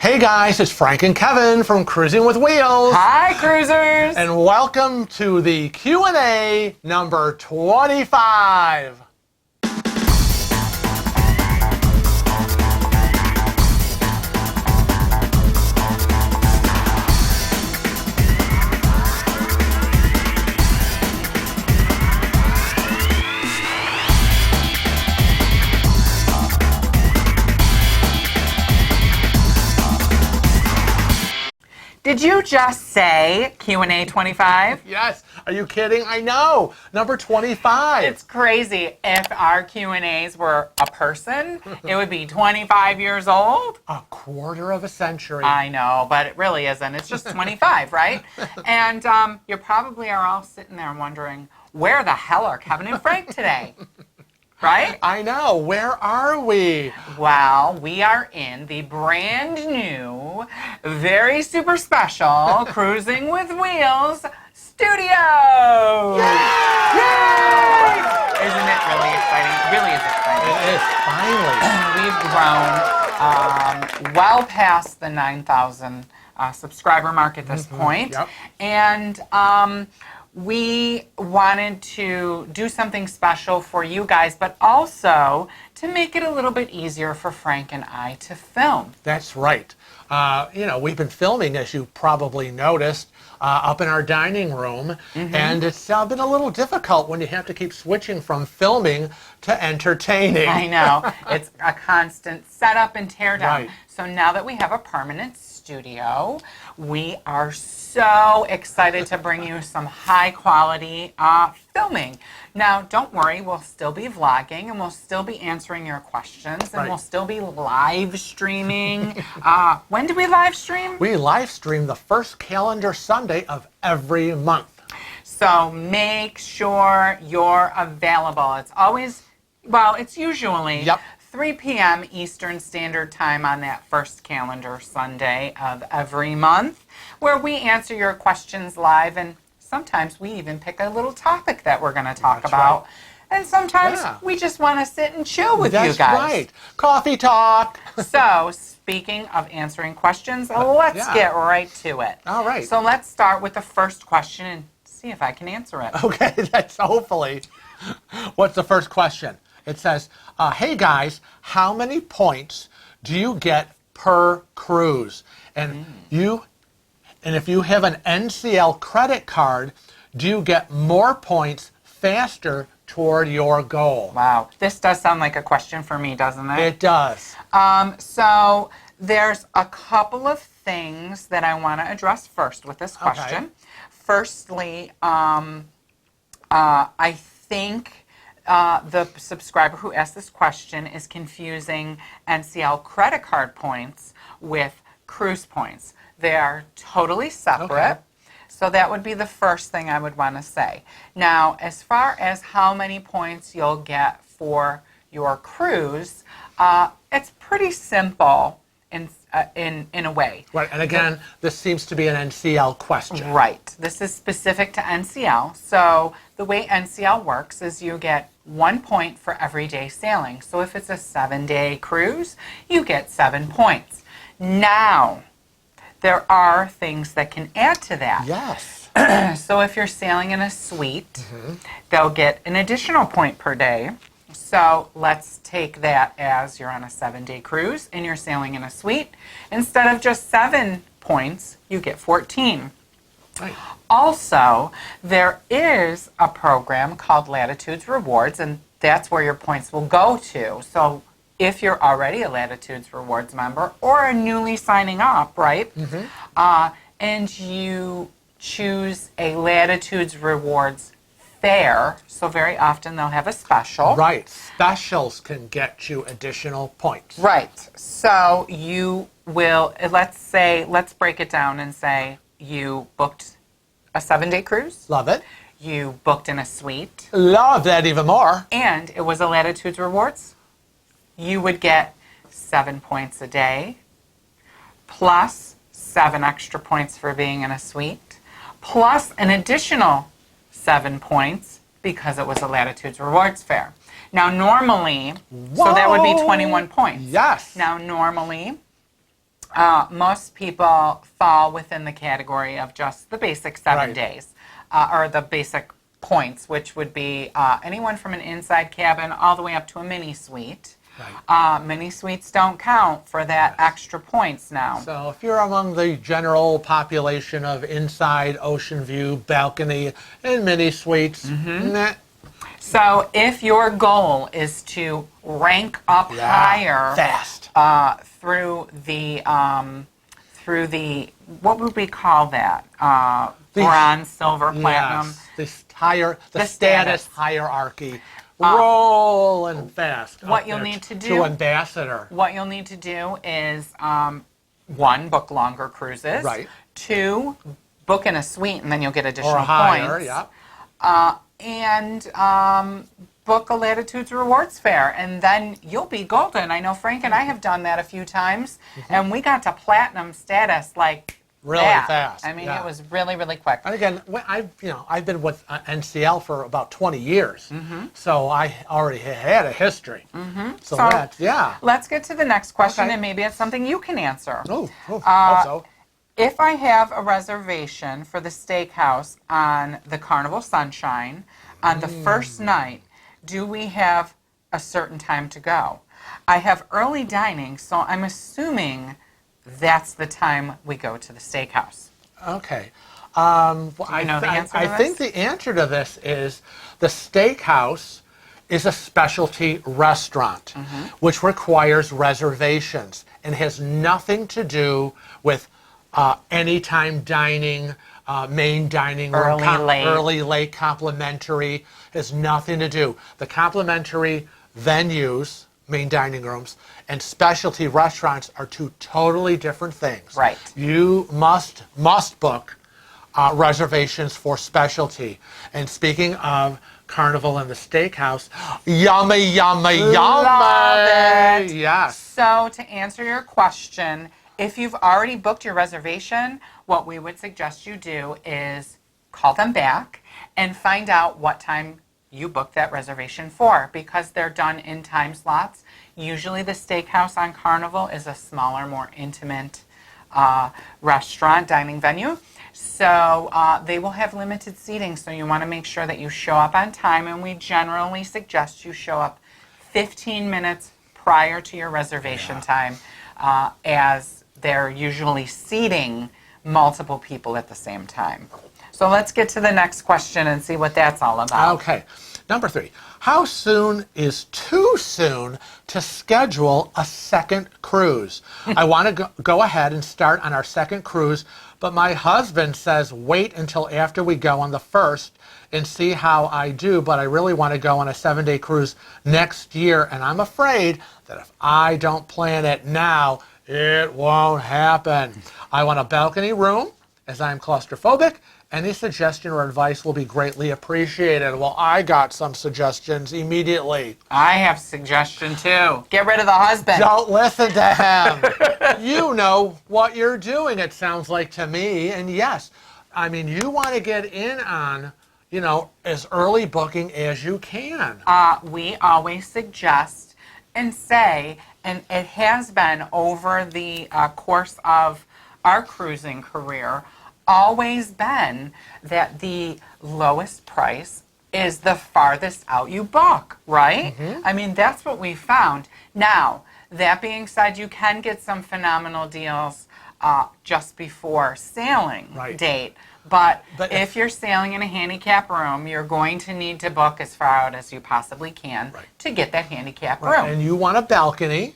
Hey guys, it's Frank and Kevin from Cruising with Wheels. Hi, cruisers! And welcome to the Q&A number 25. Did you just say Q&A 25? Yes, are you kidding? I know, number 25. It's crazy. If our Q&As were a person, it would be 25 years old. A quarter of a century. I know, but it really isn't. It's just 25, right? And you probably are all sitting there wondering, where the hell are Kevin and Frank today? Right? I know, where are we? Well, we are in the brand new, very super special Cruising with Wheels studio. Yay! Isn't it really exciting? It really is exciting. It is, finally. We've grown well past the 9,000 subscriber mark at this point. Yep. And we wanted to do something special for you guys, but also to make it a little bit easier for Frank and I to film. That's right. We've been filming, as you probably noticed, up in our dining room, and it's been a little difficult when you have to keep switching from filming to entertaining. I know. It's a constant setup and tear down. Right. So now that we have a permanent studio, we are so excited to bring you some high quality filming. Now, don't worry, we'll still be vlogging and we'll still be answering your questions and we'll still be live streaming. When do we live stream? We live stream the first calendar Sunday of every month. So make sure you're available. It's always, well, it's usually 3 p.m. Eastern Standard Time on that first calendar Sunday of every month, where we answer your questions live, and sometimes we even pick a little topic that we're going to talk about. Right. And sometimes we just want to sit and chill with you guys. That's right. Coffee talk. So, speaking of answering questions, let's get right to it. All right. So let's start with the first question and see if I can answer it. Okay, that's hopefully. What's the first question? It says, hey guys, how many points do you get per cruise? And if you have an NCL credit card, do you get more points faster toward your goal? Wow, this does sound like a question for me, doesn't it? It does. So there's a couple of things that I want to address first with this question. Okay. Firstly, I think the subscriber who asked this question is confusing NCL credit card points with cruise points. They are totally separate. Okay. So that would be the first thing I would want to say. Now, as far as how many points you'll get for your cruise, it's pretty simple in a way. Right, and again, this seems to be an NCL question. Right. This is specific to NCL. So the way NCL works is you get 1 point for every day sailing. So if it's a 7-day cruise, you get 7 points. Now, there are things that can add to that. Yes. So if you're sailing in a suite, they'll get an additional point per day. So let's take that as you're on a 7-day cruise and you're sailing in a suite. Instead of just 7 points, you get 14. Right. Also, there is a program called Latitudes Rewards, and that's where your points will go to. So if you're already a Latitudes Rewards member or a newly signing up, right, and you choose a Latitudes Rewards fare, so very often they'll have a special. Right. Specials can get you additional points. Right. So you will, let's break it down and say you booked a 7-day cruise. Love it. You booked in a suite. Love that even more. And it was a Latitudes Rewards. You would get 7 points a day, plus 7 extra points for being in a suite, plus an additional 7 points because it was a Latitudes Rewards fare. Now normally, so that would be 21 points. Yes. Now normally, most people fall within the category of just the basic 7 Right. days, or the basic points, which would be anyone from an inside cabin all the way up to a mini suite. Right. Mini suites don't count for that extra points now. So if you're among the general population of inside, ocean view, balcony, and mini suites, nah. So if your goal is to rank up higher fast. through the what would we call that? Bronze, silver, platinum. Yes, the status status. hierarchy. Rolling fast. what up you'll there need to do- to ambassador. What you'll need to do is, 1, book longer cruises. Right. 2, book in a suite, and then you'll get additional Or higher, points. yeah. And book a Latitudes Rewards Fair, and then you'll be golden. I know Frank and I have done that a few times, and we got to platinum status like Really that. fast, I mean, yeah. it was really, really quick. And again, I've been with NCL for about 20 years, so I already had a history. So that's, Let's get to the next question, Okay. and maybe it's something you can answer. Oh, hope so. If I have a reservation for the steakhouse on the Carnival Sunshine on the first night, do we have a certain time to go? I have early dining, so I'm assuming that's the time we go to the steakhouse. Okay. you know the answer to I think this? the answer to this is the steakhouse is a specialty restaurant, which requires reservations and has nothing to do with anytime dining, main dining room, Early, late, complimentary. Has nothing to do. The complimentary venues, main dining rooms, and specialty restaurants are two totally different things. Right. You must book reservations for specialty. And speaking of Carnival and the Steakhouse, yummy, yummy, yummy. Love it. Yes. So to answer your question, if you've already booked your reservation, what we would suggest you do is call them back and find out what time you booked that reservation for, because they're done in time slots. Usually the steakhouse on Carnival is a smaller, more intimate restaurant, dining venue. So they will have limited seating, so you want to make sure that you show up on time, and we generally suggest you show up 15 minutes prior to your reservation time, as they're usually seating multiple people at the same time. So let's get to the next question and see what that's all about. Okay. Number 3. How soon is too soon to schedule a second cruise? I want to go ahead and start on our second cruise, but my husband says wait until after we go on the first and see how I do, but I really want to go on a 7-day cruise next year, and I'm afraid that if I don't plan it now, it won't happen. I want a balcony room, as I'm claustrophobic. Any suggestion or advice will be greatly appreciated. Well, I got some suggestions immediately. I have a suggestion too. Get rid of the husband. Don't listen to him. You know what you're doing, it sounds like to me. And yes, I mean, you want to get in on, as early booking as you can. We always suggest and say, and it has been over the course of our cruising career, always been that the lowest price is the farthest out you book, right? I mean, that's what we found. Now, that being said, you can get some phenomenal deals just before sailing date. But if you're sailing in a handicap room, you're going to need to book as far out as you possibly can to get that handicap room. And you want a balcony.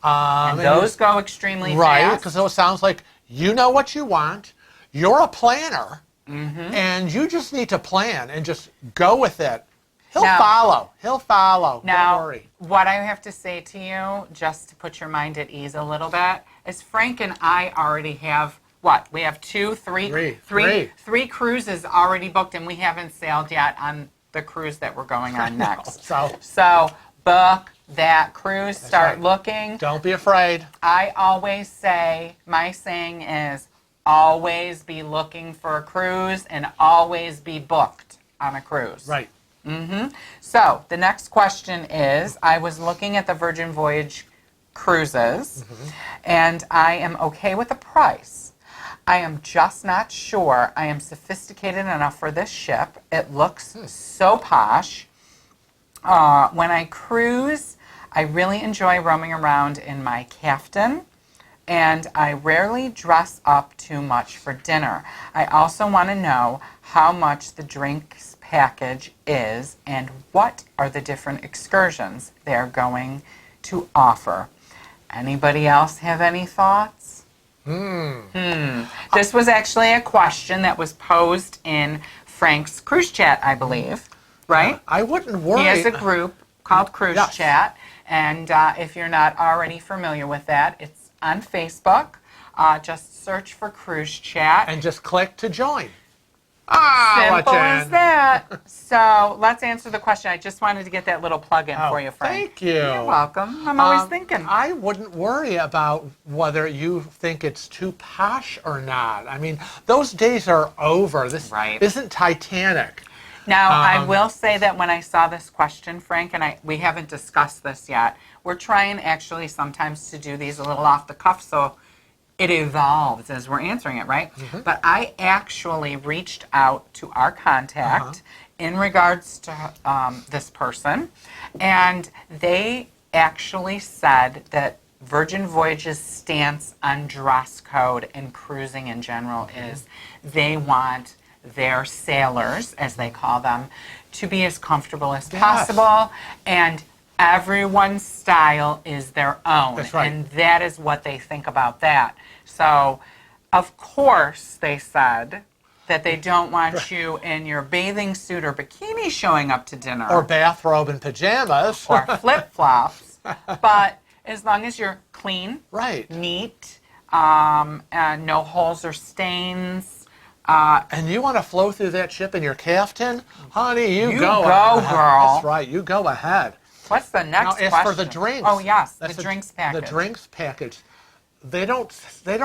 And those go extremely fast. Right, because it sounds like you know what you want. You're a planner, and you just need to plan and just go with it. He'll follow. Now, Don't worry. What I have to say to you, just to put your mind at ease a little bit, is Frank and I already have, what? We have three cruises already booked, and we haven't sailed yet on the cruise that we're going on next. So book that cruise, start looking. Don't be afraid. I always say, my saying is, always be looking for a cruise and always be booked on a cruise. Right. So the next question is, I was looking at the Virgin Voyage cruises, and I am okay with the price. I am just not sure I am sophisticated enough for this ship. It looks so posh. When I cruise, I really enjoy roaming around in my caftan, and I rarely dress up too much for dinner. I also want to know how much the drinks package is and what are the different excursions they're going to offer. Anybody else have any thoughts? This was actually a question that was posed in Frank's cruise chat, I believe, right? I wouldn't worry. He has a group called Cruise Yes. Chat, and if you're not already familiar with that, it's on Facebook. Just search for Cruise Chat. And just click to join. Simple as Jen. that. So let's answer the question. I just wanted to get that little plug in for you, Frank. Thank you. You're welcome. I'm always thinking. I wouldn't worry about whether you think it's too posh or not. I mean, those days are over. This Right. isn't Titanic. Now, I will say that when I saw this question, Frank, and we haven't discussed this yet, we're trying actually sometimes to do these a little off the cuff, so it evolves as we're answering it, right? But I actually reached out to our contact in regards to this person, and they actually said that Virgin Voyage's stance on dress code and cruising in general is they want their sailors, as they call them, to be as comfortable as possible, and everyone's style is their own. That's right. And that is what they think about that. So, of course, they said that they don't want you in your bathing suit or bikini showing up to dinner. Or bathrobe and pajamas. Or flip-flops. But as long as you're clean, Right. neat, and no holes or stains. And you want to flow through that ship in your caftan? Honey, you go go, ahead. girl. That's right. You go ahead. What's the next Now, question? as for the drinks. Oh, yes, that's the drinks package. The drinks package. They don't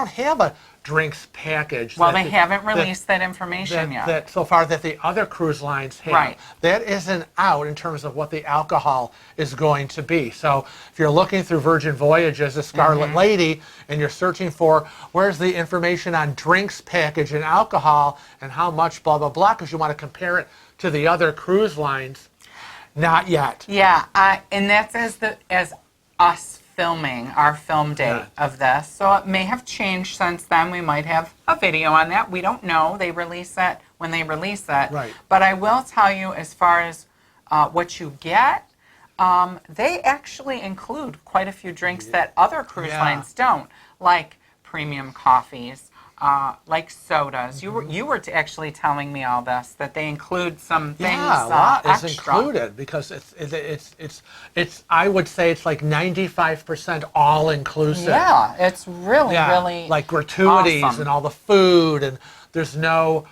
have a drinks package. Well, that they haven't released that information yet. That so far that the other cruise lines have. Right. That isn't out in terms of what the alcohol is going to be. So if you're looking through Virgin Voyage as a Scarlet Lady and you're searching for where's the information on drinks package and alcohol and how much blah, blah, blah, because you want to compare it to the other cruise lines, not yet. Yeah, and that's as us filming our film date of this. So it may have changed since then. We might have a video on that. We don't know. They release it when they release it. Right. But I will tell you, as far as what you get, they actually include quite a few drinks that other cruise lines don't, like premium coffees, like sodas. You were actually telling me all this, that they include some things Yeah, a lot is extra. included because it's I would say it's like 95% all inclusive. Yeah, it's really, really like gratuities awesome. and all the food, and there's no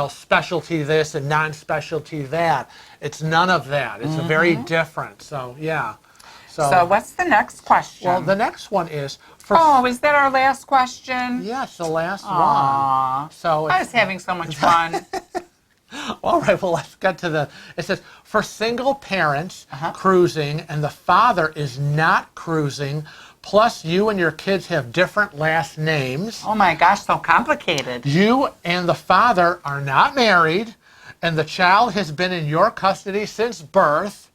specialty this and non-specialty that. It's none of that. It's very different. So yeah. So what's the next question? Well, the next one is for Oh, is that our last question? yes, the last Aw. one. So I was having so much fun. all right, well, let's get to it says, for single parents cruising and the father is not cruising, plus you and your kids have different last names, Oh my gosh, so complicated. you and the father are not married, and the child has been in your custody since birth.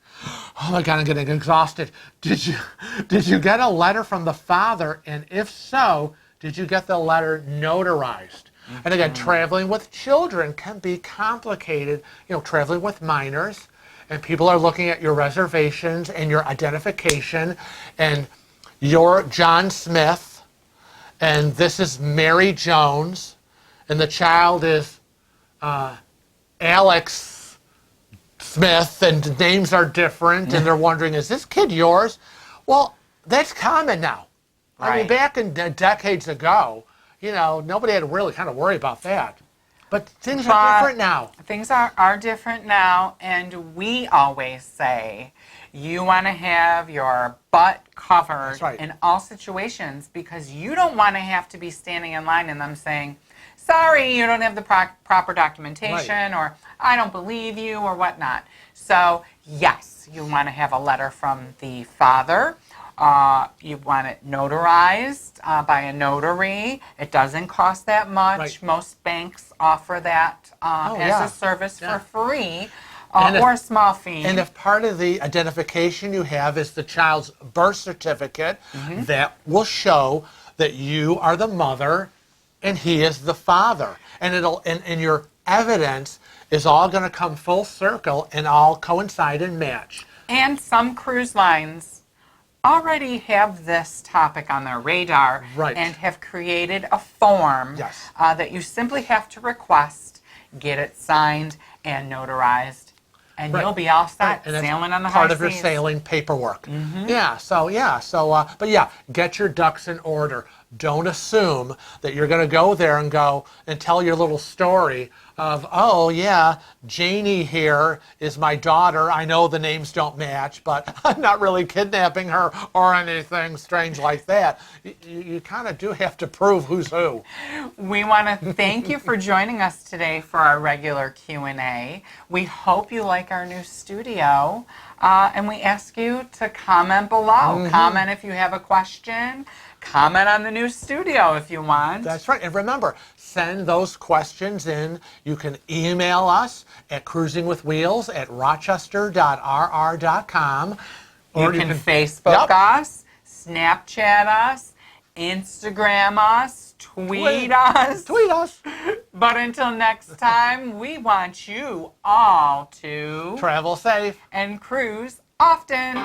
Oh my God, I'm getting exhausted. Did you get a letter from the father, and if so, did you get the letter notarized? And again, traveling with children can be complicated. You know, traveling with minors, and people are looking at your reservations and your identification, and you're John Smith, and this is Mary Jones, and the child is Alex Smith, and names are different, and they're wondering, is this kid yours? Well, that's common now. I mean, Right. back in decades ago, you know, nobody had to really kind of worry about that. But things are different now. Things are different now, and we always say you want to have your butt covered That's right. in all situations because you don't want to have to be standing in line and them saying, sorry, you don't have the proper documentation, or I don't believe you, or whatnot. So, yes, you want to have a letter from the father You want it notarized by a notary. It doesn't cost that much. Right. Most banks offer that as yeah. a service Yeah. for free And if- or a small fee. And if part of the identification you have is the child's birth certificate, that will show that you are the mother and he is the father. And and your evidence is all going to come full circle and all coincide and match. And some cruise lines already have this topic on their radar Right. and have created a form Yes. that you simply have to request, get it signed and notarized, and Right. you'll be all set Right, and that's sailing on the part high of your seas. sailing paperwork. But yeah, get your ducks in order. Don't assume that you're going to go there and go and tell your little story of, oh yeah, Janie here is my daughter. I know the names don't match, but I'm not really kidnapping her or anything strange like that. You kind of do have to prove who's who. We want to thank you for joining us today for our regular Q&A. We hope you like our new studio, and we ask you to comment below. Comment if you have a question. Comment on the new studio if you want. That's right. And remember, send those questions in. You can email us at cruisingwithwheels@rochester.rr.com. You can Facebook us, Snapchat us, Instagram us, tweet us. Tweet us. But until next time, we want you all to Travel safe. and cruise often.